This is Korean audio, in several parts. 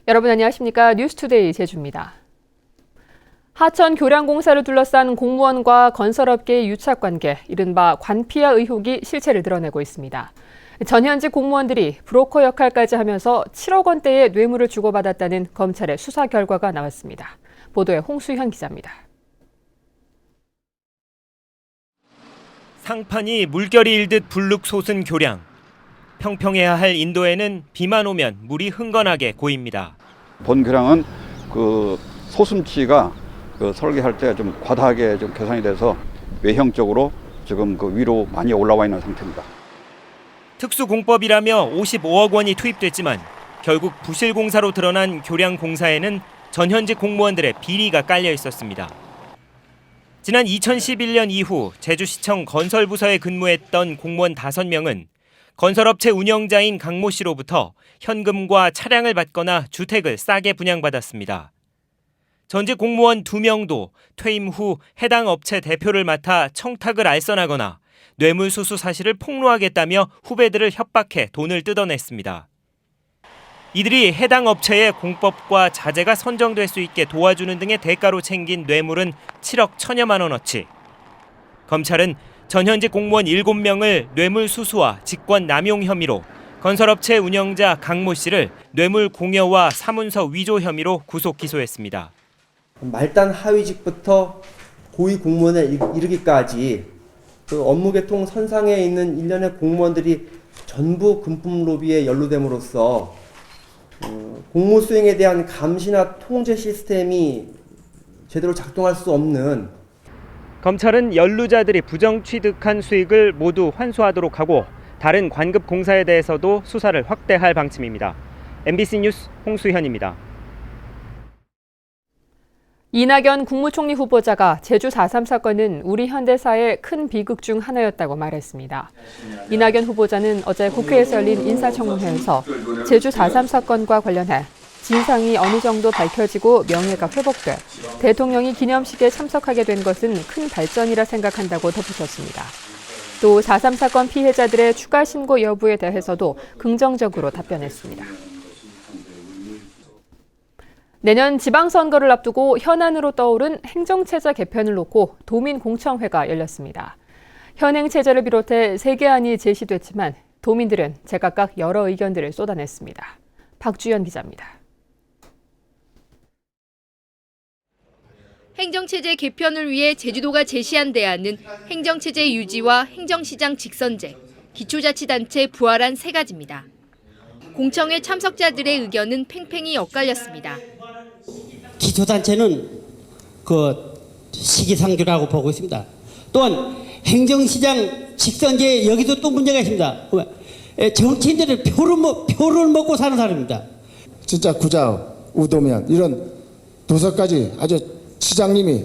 여러분 안녕하십니까? 뉴스투데이 제주입니다. 하천 교량공사를 둘러싼 공무원과 건설업계의 유착관계, 이른바 관피아 의혹이 실체를 드러내고 있습니다. 전현직 공무원들이 브로커 역할까지 하면서 7억 원대의 뇌물을 주고받았다는 검찰의 수사 결과가 나왔습니다. 보도에 홍수현 기자입니다. 상판이 물결이 일듯 불룩 솟은 교량. 평평해야 할 인도에는 비만 오면 물이 흥건하게 고입니다. 본 교량은 그 소슴치가 설계할 때 좀 과다하게 좀 계산이 돼서 외형적으로 지금 그 위로 많이 올라와 있는 상태입니다. 특수공법이라며 55억 원이 투입됐지만 결국 부실공사로 드러난 교량 공사에는 전현직 공무원들의 비리가 깔려 있었습니다. 지난 2011년 이후 제주시청 건설부서에 근무했던 공무원 5명은 건설업체 운영자인 강모 씨로부터 현금과 차량을 받거나 주택을 싸게 분양받았습니다. 전직 공무원 2명도 퇴임 후 해당 업체 대표를 맡아 청탁을 알선하거나 뇌물수수 사실을 폭로하겠다며 후배들을 협박해 돈을 뜯어냈습니다. 이들이 해당 업체의 공법과 자재가 선정될 수 있게 도와주는 등의 대가로 챙긴 뇌물은 7억 1천여만 원어치. 검찰은 전현직 공무원 7명을 뇌물수수와 직권남용 혐의로, 건설업체 운영자 강모 씨를 뇌물 공여와 사문서 위조 혐의로 구속 기소했습니다. 말단 하위직부터 고위 공무원에 이르기까지 그 업무계통 선상에 있는 일련의 공무원들이 전부 금품 로비에 연루됨으로써 공무 수행에 대한 감시나 통제 시스템이 제대로 작동할 수 없는, 검찰은 연루자들이 부정 취득한 수익을 모두 환수하도록 하고 다른 관급 공사에 대해서도 수사를 확대할 방침입니다. MBC 뉴스 홍수현입니다. 이낙연 국무총리 후보자가 제주 4.3 사건은 우리 현대사의 큰 비극 중 하나였다고 말했습니다. 이낙연 후보자는 어제 국회에서 열린 인사청문회에서 제주 4.3 사건과 관련해 진상이 어느 정도 밝혀지고 명예가 회복돼 대통령이 기념식에 참석하게 된 것은 큰 발전이라 생각한다고 덧붙였습니다. 또 4.3 사건 피해자들의 추가 신고 여부에 대해서도 긍정적으로 답변했습니다. 내년 지방선거를 앞두고 현안으로 떠오른 행정체제 개편을 놓고 도민공청회가 열렸습니다. 현행체제를 비롯해 3개안이 제시됐지만 도민들은 제각각 여러 의견들을 쏟아냈습니다. 박주연 기자입니다. 행정체제 개편을 위해 제주도가 제시한 대안은 행정체제 유지와 행정시장 직선제, 기초자치단체 부활한 3가지입니다. 공청회 참석자들의 의견은 팽팽히 엇갈렸습니다. 기초단체는 시기상조라고 보고 있습니다. 또한 행정시장 직선제 여기도 또 문제가 있습니다. 정치인들은 표를 먹고 사는 사람입니다. 진짜 구자, 우도면 이런 도서까지 아주 시장님이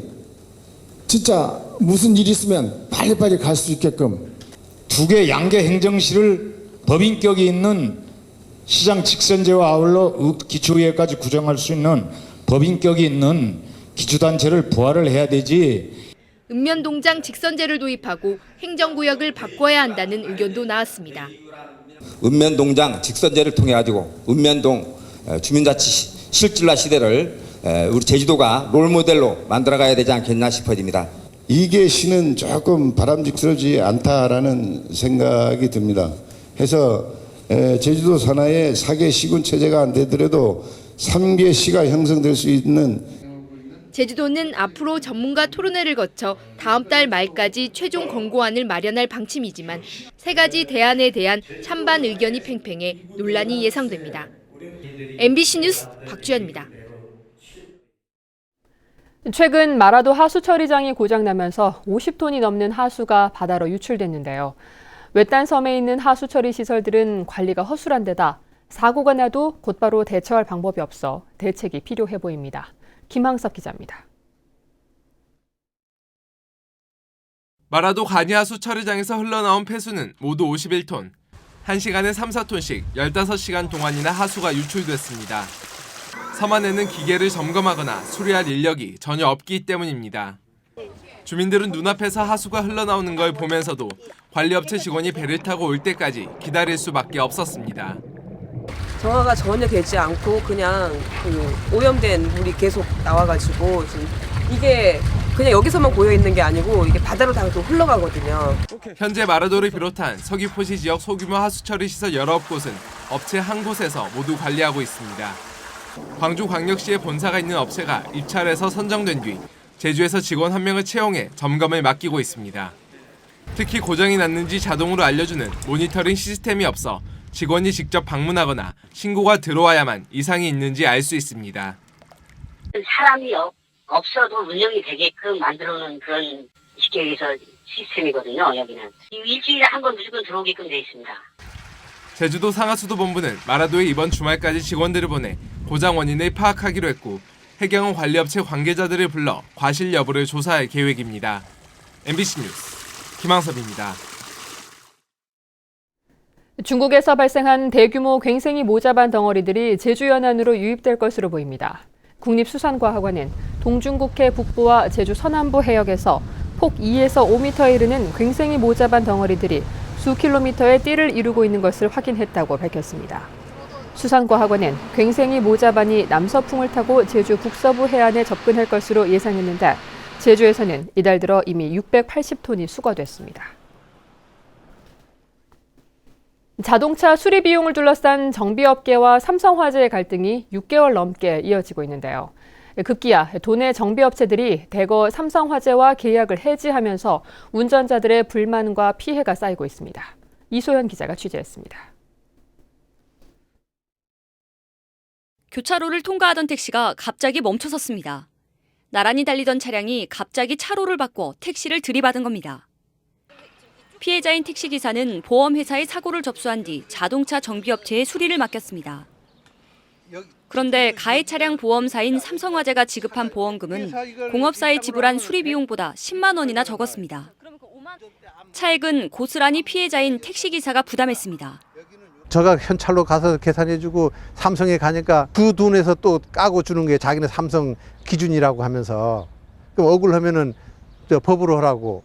진짜 무슨 일 있으면 빨리빨리 갈 수 있게끔 2개 양계 행정실을 법인격이 있는 시장 직선제와 아울러 기초의회까지 구성할 수 있는 법인격이 있는 기초단체를 부활을 해야 되지. 읍면동장 직선제를 도입하고 행정구역을 바꿔야 한다는 의견도 나왔습니다. 읍면동장 직선제를 통해 가지고 읍면동 주민자치 실질화 시대를 우리 제주도가 롤모델로 만들어가야 되지 않겠나 싶어집니다. 이게 시는 조금 바람직스럽지 않다라는 생각이 듭니다. 해서 제주도 산하에 4개 시군 체제가 안 되더라도 3개 시가 형성될 수 있는, 제주도는 앞으로 전문가 토론회를 거쳐 다음 달 말까지 최종 권고안을 마련할 방침이지만 3가지 대안에 대한 찬반 의견이 팽팽해 논란이 예상됩니다. MBC 뉴스 박주연입니다. 최근 마라도 하수 처리장이 고장나면서 50톤이 넘는 하수가 바다로 유출됐는데요. 외딴 섬에 있는 하수 처리 시설들은 관리가 허술한 데다 사고가 나도 곧바로 대처할 방법이 없어 대책이 필요해 보입니다. 김항석 기자입니다. 마라도 간이하수 처리장에서 흘러나온 폐수는 모두 51톤. 1시간에 3-4톤씩 15시간 동안이나 하수가 유출됐습니다. 섬 안에는 기계를 점검하거나 수리할 인력이 전혀 없기 때문입니다. 주민들은 눈앞에서 하수가 흘러나오는 걸 보면서도 관리업체 직원이 배를 타고 올 때까지 기다릴 수밖에 없었습니다. 정화가 전혀 되지 않고 그냥 그 오염된 물이 계속 나와가지고 지금 이게 그냥 여기서만 고여 있는 게 아니고 이게 바다로 다 또 흘러가거든요. 현재 마라도를 비롯한 서귀포시 지역 소규모 하수처리 시설 19곳은 업체 한 곳에서 모두 관리하고 있습니다. 광주광역시에 본사가 있는 업체가 입찰해서 선정된 뒤 제주에서 직원 1명을 채용해 점검을 맡기고 있습니다. 특히 고장이 났는지 자동으로 알려주는 모니터링 시스템이 없어 직원이 직접 방문하거나 신고가 들어와야만 이상이 있는지 알 수 있습니다. 사람이 없어도 운영이 되게끔 만들어놓은 그런 식격에서 시스템이거든요. 여기는 일주일에 한 번 무조건 들어오게끔 돼 있습니다. 제주도 상하수도본부는 마라도에 이번 주말까지 직원들을 보내 고장 원인을 파악하기로 했고 해경은 관리업체 관계자들을 불러 과실 여부를 조사할 계획입니다. MBC 뉴스 김항섭입니다. 중국에서 발생한 대규모 괭생이 모자반 덩어리들이 제주 연안으로 유입될 것으로 보입니다. 국립수산과학원은 동중국해 북부와 제주 서남부 해역에서 폭 2에서 5m에 이르는 괭생이 모자반 덩어리들이 수 킬로미터의 띠를 이루고 있는 것을 확인했다고 밝혔습니다. 수산과학원은 괭생이 모자반이 남서풍을 타고 제주 북서부 해안에 접근할 것으로 예상했는데 제주에서는 이달 들어 이미 680톤이 수거됐습니다. 자동차 수리 비용을 둘러싼 정비업계와 삼성화재의 갈등이 6개월 넘게 이어지고 있는데요. 급기야 도내 정비업체들이 대거 삼성화재와 계약을 해지하면서 운전자들의 불만과 피해가 쌓이고 있습니다. 이소연 기자가 취재했습니다. 교차로를 통과하던 택시가 갑자기 멈춰섰습니다. 나란히 달리던 차량이 갑자기 차로를 바꿔 택시를 들이받은 겁니다. 피해자인 택시기사는 보험회사에 사고를 접수한 뒤 자동차 정비업체에 수리를 맡겼습니다. 그런데 가해 차량 보험사인 삼성화재가 지급한 보험금은 공업사에 지불한 수리 비용보다 10만 원이나 적었습니다. 차액은 고스란히 피해자인 택시기사가 부담했습니다. 저가 현찰로 가서 계산해주고 삼성에 가니까 그 돈에서 또 까고 주는 게 자기는 삼성 기준이라고 하면서 그럼 억울하면은 법으로 하라고.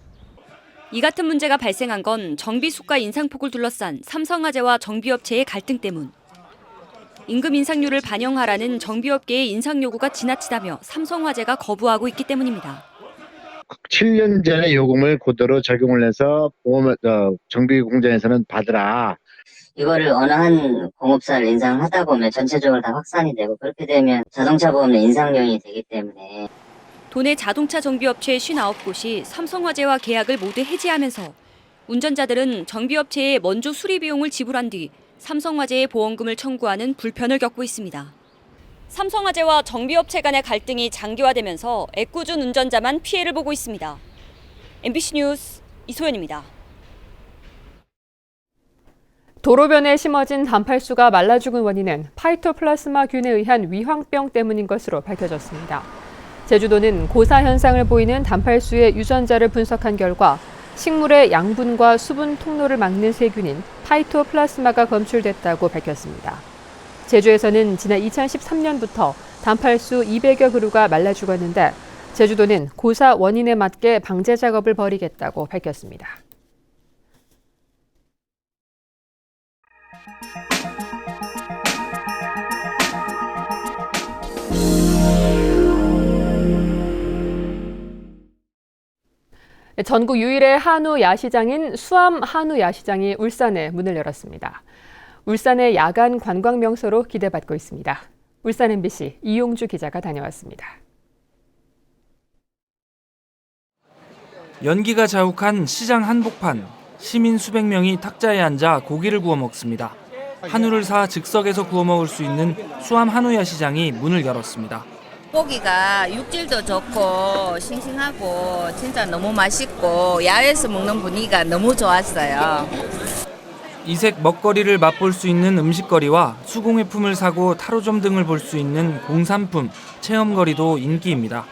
이 같은 문제가 발생한 건 정비 수가 인상폭을 둘러싼 삼성화재와 정비업체의 갈등 때문. 임금 인상률을 반영하라는 정비업계의 인상 요구가 지나치다며 삼성화재가 거부하고 있기 때문입니다. 7년 전의 요금을 그대로 적용을 해서 정비 공장에서는 받으라. 이거를 어느 한 공업사를 인상하다 보면 전체적으로 다 확산이 되고 그렇게 되면 자동차 보험의 인상용이 되기 때문에 도내 자동차 정비업체 59곳이 삼성화재와 계약을 모두 해지하면서 운전자들은 정비업체에 먼저 수리 비용을 지불한 뒤 삼성화재의 보험금을 청구하는 불편을 겪고 있습니다. 삼성화재와 정비업체 간의 갈등이 장기화되면서 애꿎은 운전자만 피해를 보고 있습니다. MBC 뉴스 이소연입니다. 도로변에 심어진 단팔수가 말라 죽은 원인은 파이토플라스마균에 의한 위황병 때문인 것으로 밝혀졌습니다. 제주도는 고사 현상을 보이는 단팔수의 유전자를 분석한 결과 식물의 양분과 수분 통로를 막는 세균인 파이토플라스마가 검출됐다고 밝혔습니다. 제주에서는 지난 2013년부터 단팔수 200여 그루가 말라 죽었는데 제주도는 고사 원인에 맞게 방제 작업을 벌이겠다고 밝혔습니다. 전국 유일의 한우 야시장인 수암 한우 야시장이 울산에 문을 열었습니다. 울산의 야간 관광 명소로 기대받고 있습니다. 울산 MBC 이용주 기자가 다녀왔습니다. 연기가 자욱한 시장 한복판. 시민 수백 명이 탁자에 앉아 고기를 구워 먹습니다. 한우를 사 즉석에서 구워 먹을 수 있는 수암 한우 야시장이 문을 열었습니다. 고기가 육질도 좋고 싱싱하고 진짜 너무 맛있고 야외에서 먹는 분위기가 너무 좋았어요. 이색 먹거리를 맛볼 수 있는 음식거리와 수공예품을 사고 타로점 등을 볼 수 있는 공산품, 체험거리도 인기입니다.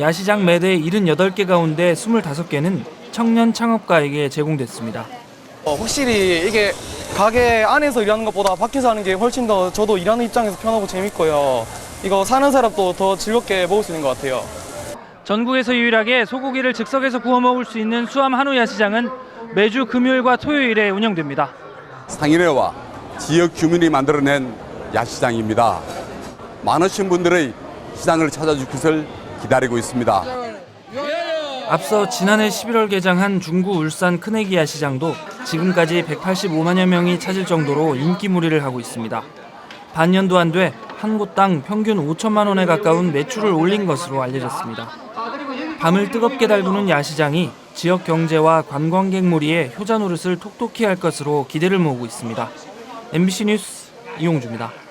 야시장 매대 78개 가운데 25개는 청년 창업가에게 제공됐습니다. 확실히 이게 가게 안에서 일하는 것보다 밖에서 하는 게 훨씬 더 저도 일하는 입장에서 편하고 재밌고요. 이거 사는 사람도 더 즐겁게 먹을 수 있는 것 같아요. 전국에서 유일하게 소고기를 즉석에서 구워 먹을 수 있는 수암 한우 야시장은 매주 금요일과 토요일에 운영됩니다. 상인회와 지역 주민이 만들어낸 야시장입니다. 많으신 분들의 시장을 찾아줄 것을 기다리고 있습니다. 앞서 지난해 11월 개장한 중구 울산 큰애기 야시장도 지금까지 185만여 명이 찾을 정도로 인기몰이를 하고 있습니다. 반년도 안 돼 한 곳당 평균 5천만 원에 가까운 매출을 올린 것으로 알려졌습니다. 밤을 뜨겁게 달구는 야시장이 지역 경제와 관광객 몰이에 효자 노릇을 톡톡히 할 것으로 기대를 모으고 있습니다. MBC 뉴스 이용주입니다.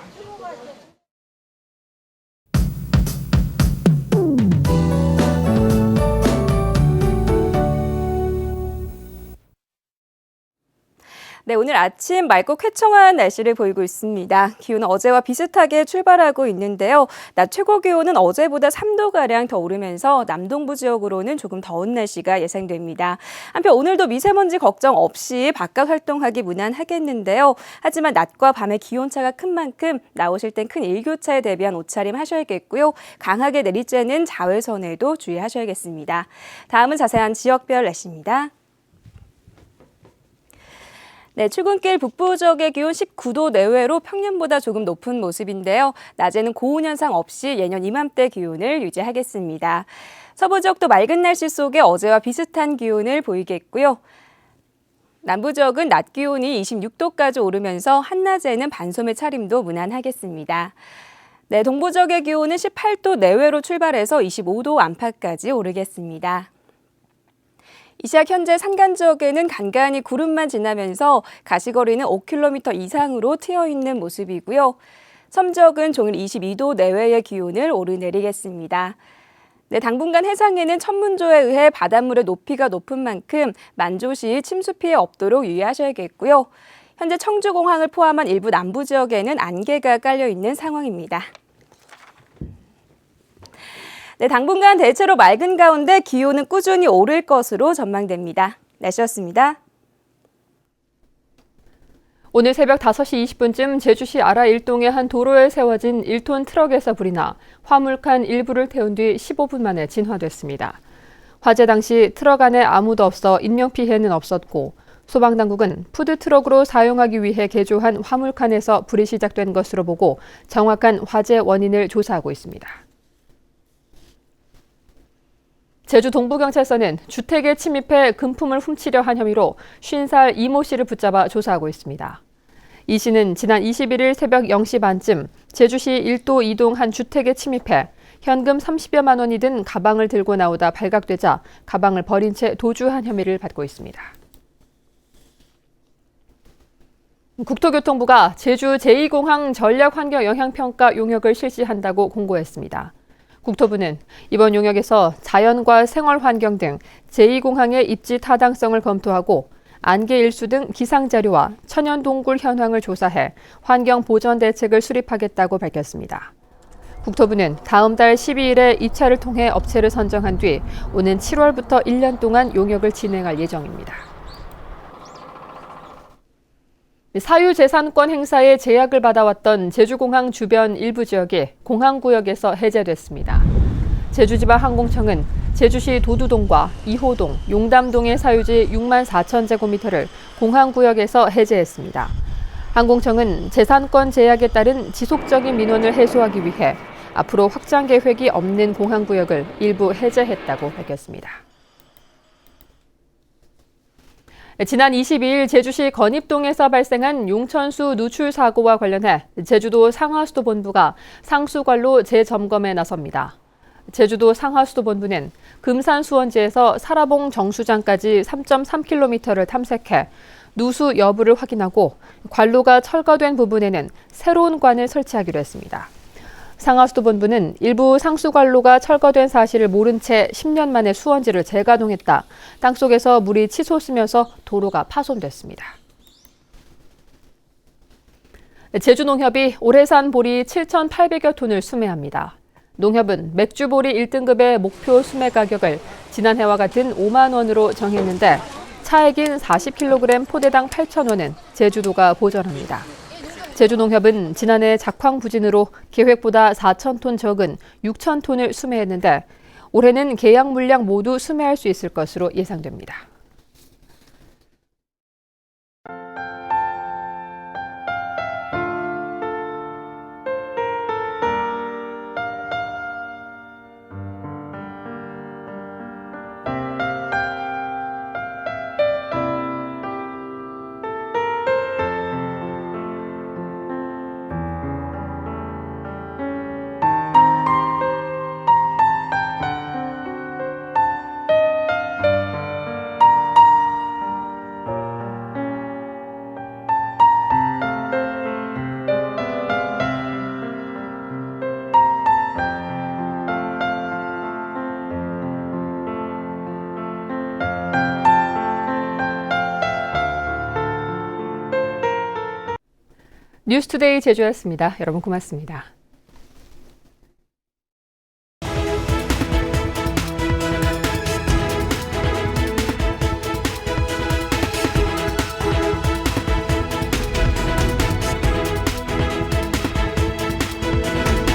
네, 오늘 아침 맑고 쾌청한 날씨를 보이고 있습니다. 기온은 어제와 비슷하게 출발하고 있는데요. 낮 최고 기온은 어제보다 3도가량 더 오르면서 남동부 지역으로는 조금 더운 날씨가 예상됩니다. 한편 오늘도 미세먼지 걱정 없이 바깥 활동하기 무난하겠는데요. 하지만 낮과 밤의 기온차가 큰 만큼 나오실 땐 큰 일교차에 대비한 옷차림 하셔야겠고요. 강하게 내리쬐는 자외선에도 주의하셔야겠습니다. 다음은 자세한 지역별 날씨입니다. 네, 출근길 북부 지역의 기온 19도 내외로 평년보다 조금 높은 모습인데요. 낮에는 고온 현상 없이 예년 이맘때 기온을 유지하겠습니다. 서부 지역도 맑은 날씨 속에 어제와 비슷한 기온을 보이겠고요. 남부 지역은 낮 기온이 26도까지 오르면서 한낮에는 반소매 차림도 무난하겠습니다. 네, 동부 지역의 기온은 18도 내외로 출발해서 25도 안팎까지 오르겠습니다. 이 시각 현재 산간 지역에는 간간히 구름만 지나면서 가시거리는 5km 이상으로 트여있는 모습이고요. 섬 지역은 종일 22도 내외의 기온을 오르내리겠습니다. 네, 당분간 해상에는 천문조에 의해 바닷물의 높이가 높은 만큼 만조시 침수 피해 없도록 유의하셔야겠고요. 현재 청주공항을 포함한 일부 남부 지역에는 안개가 깔려있는 상황입니다. 네, 당분간 대체로 맑은 가운데 기온은 꾸준히 오를 것으로 전망됩니다. 날씨였습니다. 오늘 새벽 5시 20분쯤 제주시 아라 일동의 한 도로에 세워진 1톤 트럭에서 불이 나 화물칸 일부를 태운 뒤 15분 만에 진화됐습니다. 화재 당시 트럭 안에 아무도 없어 인명피해는 없었고 소방당국은 푸드트럭으로 사용하기 위해 개조한 화물칸에서 불이 시작된 것으로 보고 정확한 화재 원인을 조사하고 있습니다. 제주 동부경찰서는 주택에 침입해 금품을 훔치려 한 혐의로 50살 이모 씨를 붙잡아 조사하고 있습니다. 이 씨는 지난 21일 새벽 0시 반쯤 제주시 1도 2동 한 주택에 침입해 현금 30여만 원이 든 가방을 들고 나오다 발각되자 가방을 버린 채 도주한 혐의를 받고 있습니다. 국토교통부가 제주 제2공항 전략환경영향평가 용역을 실시한다고 공고했습니다. 국토부는 이번 용역에서 자연과 생활환경 등 제2공항의 입지 타당성을 검토하고 안개 일수 등 기상자료와 천연동굴 현황을 조사해 환경보전 대책을 수립하겠다고 밝혔습니다. 국토부는 다음 달 12일에 입찰을 통해 업체를 선정한 뒤 오는 7월부터 1년 동안 용역을 진행할 예정입니다. 사유재산권 행사에 제약을 받아왔던 제주공항 주변 일부 지역이 공항구역에서 해제됐습니다. 제주지방항공청은 제주시 도두동과 이호동, 용담동의 사유지 6만 4천 제곱미터를 공항구역에서 해제했습니다. 항공청은 재산권 제약에 따른 지속적인 민원을 해소하기 위해 앞으로 확장 계획이 없는 공항구역을 일부 해제했다고 밝혔습니다. 지난 22일 제주시 건입동에서 발생한 용천수 누출 사고와 관련해 제주도 상하수도본부가 상수관로 재점검에 나섭니다. 제주도 상하수도본부는 금산수원지에서 사라봉 정수장까지 3.3km를 탐색해 누수 여부를 확인하고 관로가 철거된 부분에는 새로운 관을 설치하기로 했습니다. 상하수도본부는 일부 상수관로가 철거된 사실을 모른 채 10년 만에 수원지를 재가동했다. 땅속에서 물이 치솟으면서 도로가 파손됐습니다. 제주농협이 올해산 보리 7,800여 톤을 수매합니다. 농협은 맥주보리 1등급의 목표 수매 가격을 지난해와 같은 5만 원으로 정했는데 차액인 40kg 포대당 8,000원은 제주도가 보전합니다. 제주농협은 지난해 작황 부진으로 계획보다 4,000톤 적은 6,000톤을 수매했는데 올해는 계약 물량 모두 수매할 수 있을 것으로 예상됩니다. 뉴스투데이 제주였습니다. 여러분 고맙습니다.